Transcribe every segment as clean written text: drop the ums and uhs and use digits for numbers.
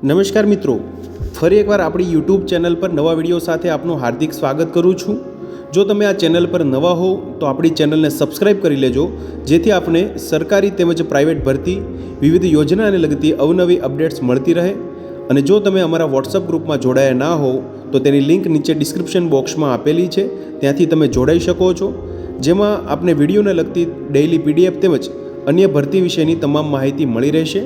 નમસ્કાર મિત્રો, ફરી એકવાર આપણી યુટ્યુબ ચેનલ પર નવા વિડીયો સાથે આપનું હાર્દિક સ્વાગત કરું છું। જો તમે આ ચેનલ પર નવા હો તો આપણી ચેનલને સબસ્ક્રાઇબ કરી લેજો, જેથી આપને સરકારી તેમજ પ્રાઇવેટ ભરતી વિવિધ યોજનાને લગતી અવનવી અપડેટ્સ મળતી રહે। અને જો તમે અમારા વોટ્સઅપ ગ્રુપમાં જોડાયા ના હો તો તેની લિંક નીચે ડિસ્ક્રિપ્શન બોક્સમાં આપેલી છે, ત્યાંથી તમે જોડાઈ શકો છો, જેમાં આપને વિડીયોને લગતી ડેઇલી પીડીએફ તેમજ અન્ય ભરતી વિશેની તમામ માહિતી મળી રહેશે।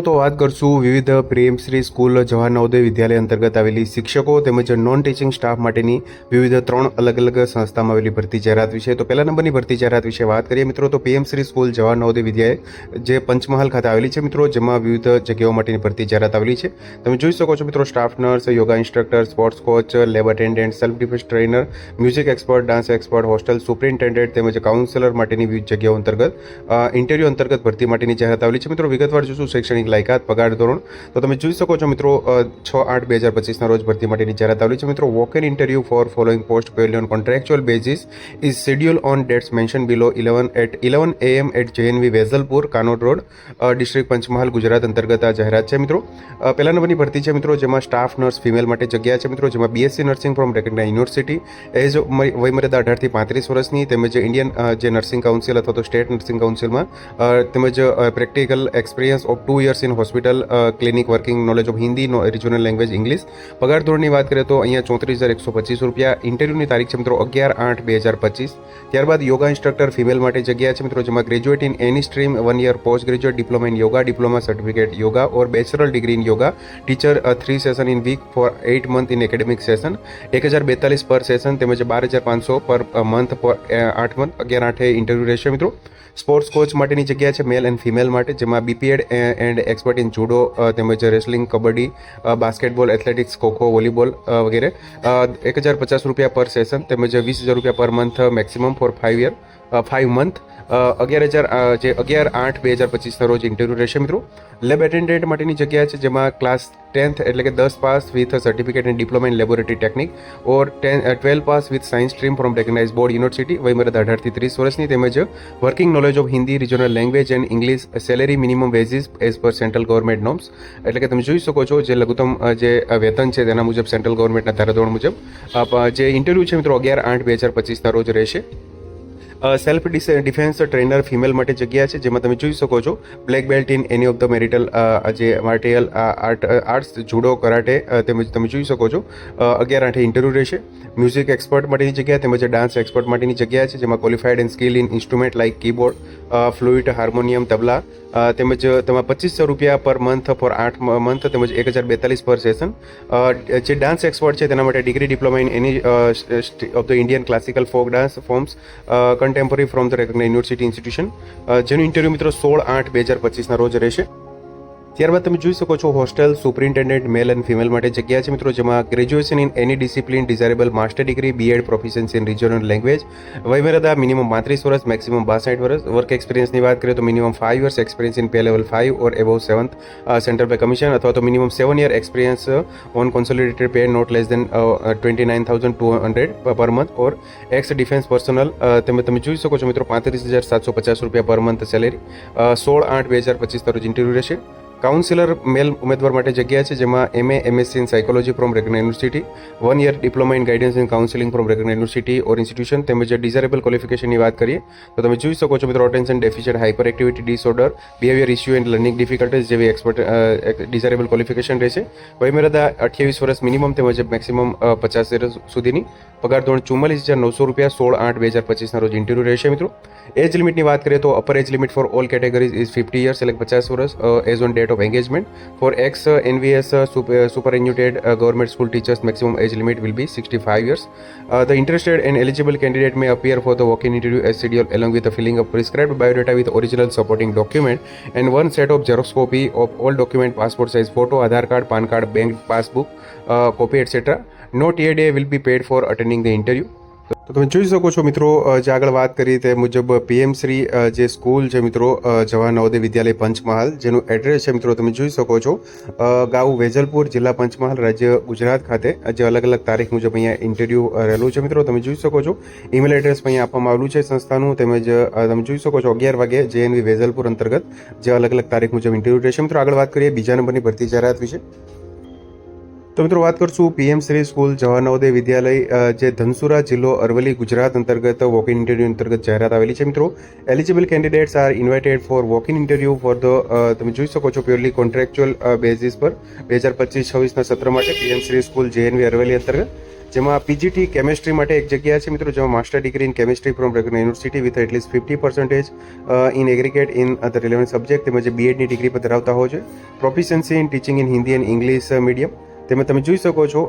તો વાત કરશું વિવિધ પ્રેમશ્રી સ્કૂલ જવાહર નવોદય વિદ્યાલય અંતર્ગત આવેલી શિક્ષકો તેમજ નોન ટીચિંગ સ્ટાફ માટેની વિવિધ 3 અલગ અલગ સંસ્થામાં આવેલી ભરતી જાહેરાત વિશે। તો પહેલા નંબરની ભરતી જાહેરાત વિશે વાત કરીએ મિત્રો, તો પીએમશ્રી સ્કૂલ જવાહર નવોદય વિદ્યાલય જે પંચમહાલ ખાતે આવેલી છે મિત્રો, જેમાં વિવિધ જગ્યાઓ માટેની ભરતી જાહેરાત આવેલી છે। તમે જોઈ શકો છો મિત્રો, staff nurse, yoga instructor, sports coach, lab attendant, self defence trainer, music expert, dance expert, hostel superintendent તેમજ કાઉન્સેલર માટેની વિવિધ જગ્યાઓ અંતર્ગત ઇન્ટરવ્યૂ અંતર્ગત ભરતી માટેની જાહેરાત આવેલી છે મિત્રો। વિગતવાર જોશું શૈક્ષણિક લાયકાત, પગાર ધોરણ, તો તમે જોઈ શકો છો મિત્રો 6/8/2025 રોજ ભરતી માટેની જાહેરાત આવેલી છે મિત્રો। Walk in interview for following post purely on contractual basis is scheduled on dates mentioned below 11 AM at JNV Vejalpur, Kanod road, district Panchmahal, Gujarat અંતર્ગત આ જાહેરાત છે મિત્રો। પહેલા નંબરની ભરતી છે મિત્રો, જેમાં સ્ટાફ નર્સ ફિમેલ માટે જગ્યા છે મિત્રો, જેમાં BSc nursing from recognise university, age વયમર્યાદા 18 થી 35 વર્ષની, તેમજ ઇન્ડિયન જે નર્સિંગ કાઉન્સિલ અથવા તો સ્ટેટ નર્સિંગ કાઉન્સિલમાં, તેમજ practical experience of 2 years in hospital clinic working, knowledge of Hindi, regional language English. પગાર ધોરણની વાત કરીએ તો અહીંયા 34,125 રૂપિયા। ઇન્ટરવ્યૂની તારીખ છે મિત્રો 11/8/2025। ત્યારબાદ યોગા ઇન્સ્ટ્રક્ટર ફિમેલ માટે જગ્યા છે મિત્રો, જેમાં graduate in any stream, 1 year post graduate diploma in yoga, diploma certificate yoga or bachelor degree in yoga, teacher 3 session in week for 8 month in academic session, 1042 per session તેમજ 12,500 per month four 8 month। 11/8 interview રહેશે મિત્રો। Sports coach માટેની જગ્યા છે મેલ and female માટે, જેમાં BPEd and expert in judo તેમજ wrestling, kabaddi, basketball, athletics, kho kho, volleyball વગેરે। 1,050 રૂપિયા પર સેશન તેમજ 20,000 રૂપિયા પર મંથ મેક્સિમમ ફોર 5 month। 11/8/2025 રોજ ઇન્ટરવ્યૂ રહેશે મિત્રો। લેબ એટેન્ડન્ટ માટેની જગ્યા છે, જેમાં ક્લાસ 10th એટલે કે 10 pass with certificate in diploma in laboratory technique or 12 pass with science stream from recognize board university, વયમર્યાદા 18 થી 30 વર્ષની, તેમજ working knowledge of Hindi, regional language and English, salary minimum wages as per central government norms, એટલે કે તમે જોઈ શકો છો જે લઘુત્તમ જે વેતન છે તેના મુજબ સેન્ટ્રલ ગવર્મેન્ટના ધારાધોરણ મુજબ જે ઇન્ટરવ્યૂ છે મિત્રો 11/8/2025 રોજ રહેશે। સેલ્ફ ડિફેન્સ ટ્રેનર ફિમેલ માટે જગ્યા છે, જેમાં તમે જોઈ શકો છો black belt in any of the marital જે માર્ટિયલ આર્ટ્સ, જુડો, કરાટે તેમજ તમે જોઈ શકો છો 11/8 ઇન્ટરવ્યૂ રહેશે। મ્યુઝિક એક્સપર્ટ માટેની જગ્યા તેમજ ડાન્સ એક્સપર્ટ માટેની જગ્યા છે, જેમાં qualified and skill in instrument like keyboard, flute, harmonium, tabla, તેમજ તમારા 2,500 રૂપિયા પર મંથ ફોર 8 month તેમજ 1,042 પર સેશન। જે ડાન્સ એક્સપર્ટ છે તેના માટે degree diploma in any of the Indian classical folk dance forms contemporary from the recognize university institution, જેનું ઇન્ટરવ્યૂ મિત્રો 16/8/2025 રોજ રહેશે। ત્યારબાદ તમે જોઈ શકો છો hostel superintendent male and female માટે જગ્યા છે મિત્રો, જેમાં graduation in any discipline, desirable master degree, BEd proficiency in regional language, વયમર્યાદા મિનિમમ 35 વર્ષ મેક્સિમમ 62 વર્ષ। વર્ક એક્સપિરિયન્સની વાત કરીએ તો minimum 5 years experience in pay level 5 or above 7th central pay commission, અથવા તો minimum 7 year experience on consolidated pay not less than 29,200 per month or ex defence personnel. તમે જોઈ શકો છો મિત્રો 35,750 રૂપિયા પર મંથ સેલેરી। 16/8/2025 રોજ ઇન્ટરવ્યૂ રહેશે। કાઉન્સિલર મેલ ઉમેદવાર માટે જગ્યા છે, જેમાં MA/MSc in psychology from recognise university, 1 year ડિપ્લોમા in guidance in counselling from recognise university or institution, તેમજ ડિઝાયરેબલ ક્વોલિફિકેશનની વાત કરીએ તો તમે જોઈ શકો છો મિત્રો attention deficient hyperactivity disorder, behaviour issue and learning difficulties જેવી એક્સપર્ટ ડિઝાયરેબલ ક્વોલિફિકેશન રહેશે। વયમર્યાદા 28 વર્ષ મિનિમમ તેમજ મેક્સિમમ 50 વર્ષ સુધીની। પગાર ધોરણ 44,900 રૂપિયા। 16/8/2025 રોજ ઇન્ટરવ્યૂ રહેશે મિત્રો। એજ લિમિટની વાત કરીએ તો upper age limit for all categories is 50 years એટલે 50 વર્ષ as on date of engagement. For ex NVS superannuated government school teachers, maximum age limit will be 65 years. The interested and eligible candidate may appear for the walk-in interview as scheduled, along with the filling of prescribed biodata with original supporting document and one set of xerox copy of all document, passport size photo, Aadhaar card, PAN card, bank passbook, copy, etc. No TA day will be paid for attending the interview. તો તમે જોઈ શકો છો મિત્રો, જે આગળ વાત કરી તે મુજબ પીએમ શ્રી જે સ્કૂલ છે મિત્રો, જવાહર નવોદય વિદ્યાલય પંચમહાલ, જેનું એડ્રેસ છે મિત્રો તમે જોઈ શકો છો, ગાંવ વેજલપુર, જિલ્લા પંચમહાલ, રાજ્ય ગુજરાત ખાતે. જે અલગ અલગ તારીખ મુજબ અહીંયા ઇન્ટરવ્યૂ રહેલું છે મિત્રો. તમે જોઈ શકો છો ઈમેલ એડ્રેસ અહીંયા આપવામાં આવેલું છે સંસ્થાનું. તેમજ તમે જોઈ શકો છો 11 વાગે JNV વેજલપુર અંતર્ગત જે અલગ અલગ તારીખ મુજબ ઇન્ટરવ્યૂ રહેશે મિત્રો. આગળ વાત કરીએ બીજા નંબરની ભરતી જાહેરાત વિશે. તો મિત્રો વાત કરશું પીએમ શ્રી સ્કૂલ જવાહર નવોદય વિદ્યાલય, જે ધનસુરા, જિલ્લો અરવલ્લી, ગુજરાત અંતર્ગત વોક ઇન ઇન્ટરવ્યૂ અંતર્ગત જાહેરાત આવેલી છે મિત્રો. Eligible candidates are invited four walk in interview for the, તમે જોઈ શકો છો, પ્યોરલી કોન્ટ્રાક્ચ્યુઅલ બેઝિસ પર 2025-26ના સત્ર માટે PM Shri school JNV Aravalli અંતર્ગત, જેમાં પીજીટી કેમેસ્ટ્રી માટે એક જગ્યા છે મિત્રો, જેમાં master degree in chemistry from recognise university with at least 50% in aggregate in the relevant subject, તેમજ બીએડની ડિગ્રી પર ધરાવતા હોય છે. Proficiency in teaching in Hindi and English medium. તેમાં તમે જોઈ શકો છો,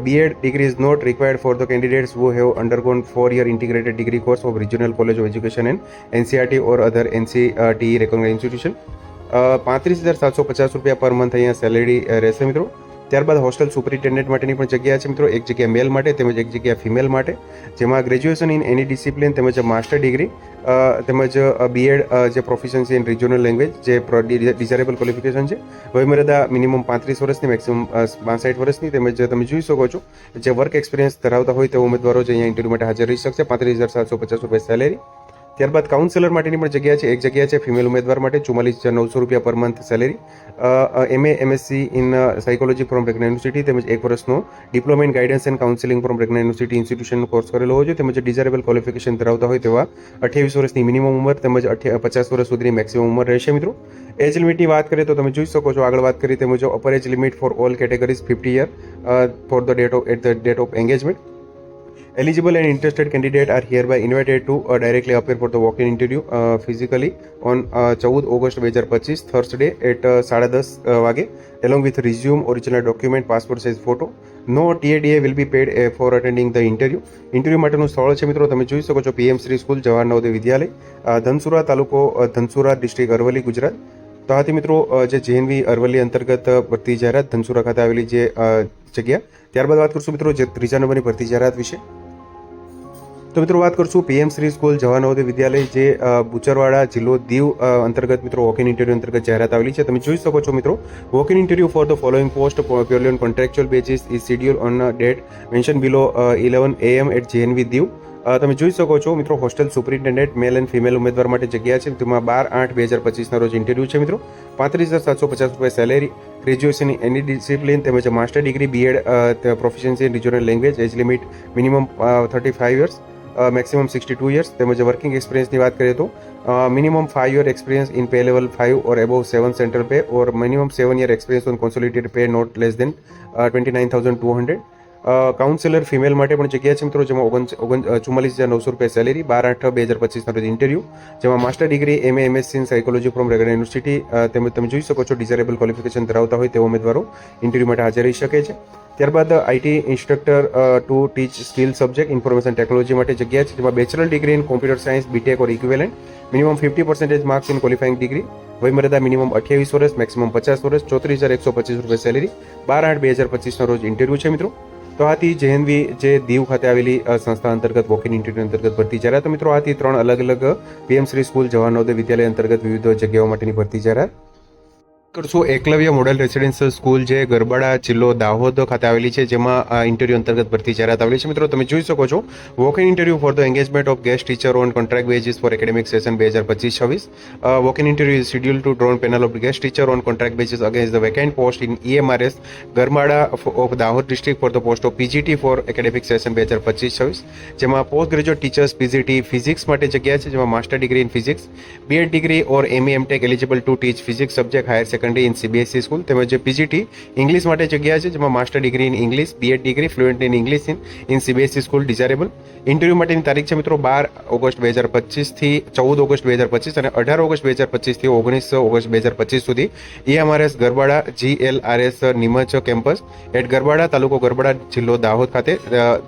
BEd degree is not required for the candidates who have undergone 4-year integrated degree course of Regional College of Education and NCERT or other NCERT recognized institution. 35,750 રૂપિયા પર month અહીંયા salary રહેશે મિત્રો. ત્યારબાદ હોસ્ટેલ સુપરિન્ટેન્ડન્ટ માટેની પણ જગ્યા છે મિત્રો, એક જગ્યા મેલ માટે તેમજ એક જગ્યા ફિમેલ માટે, જેમાં ગ્રેજ્યુએશન ઇન એની ડિસિપ્લિન તેમજ માસ્ટર ડિગ્રી તેમજ BEd જે પ્રોફિશન્સી ઇન રિજનલ લેંગ્વેજ જે ડિઝાયરેબલ ક્વોલિફિકેશન છે, વયમર્યાદા મિનિમમ 35 વર્ષની, મેક્સિમમ 65 વર્ષની, તેમજ તમે જોઈ શકો છો જે વર્ક એક્સપિરિયન્સ ધરાવતા હોય તેવા ઉમેદવારો જે અહીંયા ઇન્ટરવ્યૂ માટે હાજર રહી શકશે. 35,750 રૂપિયા સેલેરી. ત્યારબાદ કાઉન્સેલર માટેની પણ જગ્યા છે, એક જગ્યા છે ફિમેલ ઉમેદવાર માટે, 44,900 રૂપિયા પર month salary. MA/MSc in psychology from recognise university, તેમજ 1 વર્ષનો diploma in guidance and counselling from recognise university ઇન્સ્ટિટ્યુશનનો કોર્સ કરેલો હોય છે, તેમજ ડિઝાયરેબલ ક્વોલિફિકેશન ધરાવતા હોય તેવા 28 વર્ષની મિનિમમ ઉંમર તેમજ 50 વર્ષ સુધીની મેક્સિમમ ઉંમર રહેશે મિત્રો. એજ લિમિટની વાત કરીએ તો તમે જોઈ શકો છો, આગળ વાત કરીએ તે મુજબ upper age limit for all categories 50 year for the date of engagement. Eligible and interested candidate are hereby invited to directly appear for the walk-in interview physically on 14 August 2025 Thursday at 10:30 વાગે, along with resume, original document, passport size photo. No TADA will be paid for attending the interview. Interview માટેનું સ્થળ છે મિત્રો, તમે જોઈ શકો છો PM Shri school Jawahar Navodaya વિદ્યાલય, ધનસુરા, તાલુકો ધનસુરા, ડિસ્ટ્રિક્ટ અરવલ્લી, ગુજરાત. તો આથી મિત્રો જે JNV અરવલ્લી અંતર્ગત ભરતી જાહેરાત ધનસુરા ખાતે આવેલી જે જગ્યા. ત્યારબાદ વાત કરશું મિત્રો જે ત્રીજા નંબરની ભરતી જાહેરાત વિશે. તો મિત્રો વાત કરશું પીએમ શ્રી સ્કૂલ જવાહર નવોદય વિદ્યાલય, જે બુચરવાડા, જિલ્લો દીવ અંતર્ગત મિત્રો વોક ઇન ઇન્ટરવ્યૂ અંતર્ગત જાહેરાત આવેલી છે. તમે જોઈ શકો છો મિત્રો, walk in interview for the following post purely on contractual basis is schedule on date mention below 11 AM at JNV Diu. તમે જોઈ શકો છો મિત્રો, hostel superintendent male and female ઉમેદવાર માટે જગ્યા છે, તેમાં 12/8/2025ના રોજ ઇન્ટરવ્યૂ છે મિત્રો. 35,750 રૂપિયા સેલેરી. ગ્રેજ્યુએશન ઇન એની ડિસિપ્લિન તેમજ master degree, BEd proficiency in regional language, age limit minimum 35 years, maximum 62 years. તેમજ વર્કિંગ એક્સપિરિયન્સની વાત કરીએ તો minimum 5 year experience in pay level 5 or above 7 central pay, or minimum 7 year experience on consolidated pay not less than 29,200. Counsellor female માટે પણ જગ્યા છે મિત્રો, જેમાં 44,900 રૂપિયા સેલેરી. 12/8/2025ના રોજ ઇન્ટરવ્યૂ, જેમાં master degree MA/MSc in psychology from recognise university તેમજ તમે જોઈ શકો છો ડિઝાયરેબલ ક્વોલિફિકેશન ધરાવતા હોય તેવા ઉમેદવારો ઇન્ટરવ્યૂ માટે હાજર રહી શકે છે. ત્યારબાદ IT instructor to teach skill subject information technology માટે જગ્યા છે, જેમાં bachelor degree in computer science, BTech or equivalent, minimum 50% marks in qualifying degree, વયમર્યાદા મિનિમમ 28 વર્ષ, મેક્સિમમ 50 વર્ષ, 34,125 રૂપિયા સેલેરી. 12/8/2025ના રોજ ઇન્ટરવ્યૂ છે મિત્રો. તો આથી JNV જે દીવ ખાતે આવેલી સંસ્થા અંતર્ગત વોક ઇન ઇન્ટરવ્યૂ અંતર્ગત ભરતી જાહેરાત. મિત્રો આથી 3 અલગ અલગ પીએમ શ્રી સ્કૂલ જવાહર નવોદય વિદ્યાલય અંતર્ગત વિવિધ જગ્યાઓ માટેની ભરતી જાહેરાત કરશું. એકલવ્ય મોડલ રેસિડેન્શિયલ સ્કૂલ જે ગરબાડા, જિલ્લો દાહોદ ખાતે આવેલી છે, જેમાં ઇન્ટરવ્યૂ અંતર્ગત ભરતી જાહેરાત આવેલી છે મિત્રો. તમે જોઈ શકો છો, walk in interview for the engagement of guest teacher on contract basis for academic session 2025-26. Walk in interview is schedule to drawn panel of guest teacher on contract basis against the vacant post in EMRS Garbada of Dahod district for the post of PGT for academic session 2025-26, જેમાં post graduate teachers PGT physics માટે જગ્યા છે, જેમાં master degree in physics, BEd degree or MA/MTech eligible to teach physics subject higher secondary in CBSE school, તેમજ PGT English માટે જગ્યા છે, જેમાં master degree in English, BEd degree fluent in English in CBSE school desirable. Interview માટેની તારીખ છે મિત્રો 12 August 2025 થી 14 ઓગસ્ટ 2025 અને 18 ઓગસ્ટ 2025 થી 19 ઓગસ્ટ 2025 સુધી EMRS Garbada GLRS Nimach campus at Garbada, તાલુકો ગરબાડા, જિલ્લો દાહોદ ખાતે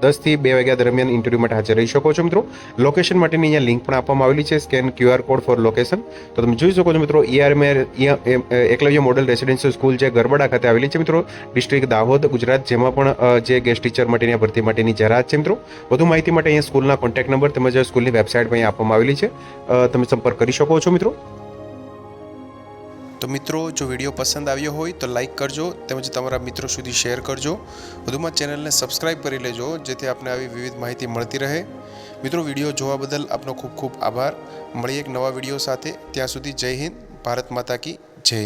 10 થી 2 વાગ્યા દરમિયાન ઇન્ટરવ્યૂ માટે હાજર રહી શકો છો મિત્રો. લોકેશન માટેની અહીંયા લિંક પણ આપવામાં આવેલી છે, scan QR code four location. તો તમે જોઈ શકો છો મિત્રો, Eklavya Eklavya model residential school જે ગરબડા ખાતે આવેલી છે મિત્રો, ડિસ્ટ્રિક્ટ દાહોદ, ગુજરાત, જેમાં પણ જે ગેસ્ટ ટીચર માટેની ભરતી માટેની જાહેરાત છે મિત્રો. વધુ માહિતી માટે અહીંયા સ્કૂલના કોન્ટેક્ટ નંબર તેમજ સ્કૂલની વેબસાઇટ પણ અહીંયા આપવામાં આવેલી છે, તમે સંપર્ક કરી શકો છો મિત્રો. તો મિત્રો, જો વિડીયો પસંદ આવ્યો હોય તો લાઇક કરજો તેમજ તમારા મિત્રો સુધી શેર કરજો. વધુમાં ચેનલને સબસ્ક્રાઈબ કરી લેજો જેથી આપને આવી વિવિધ માહિતી મળતી રહે. મિત્રો, વિડીયો જોવા બદલ આપનો ખૂબ ખૂબ આભાર. મળીએ એક નવા વિડીયો સાથે. ત્યાં સુધી જય હિન્દ, ભારત માતા કી જય.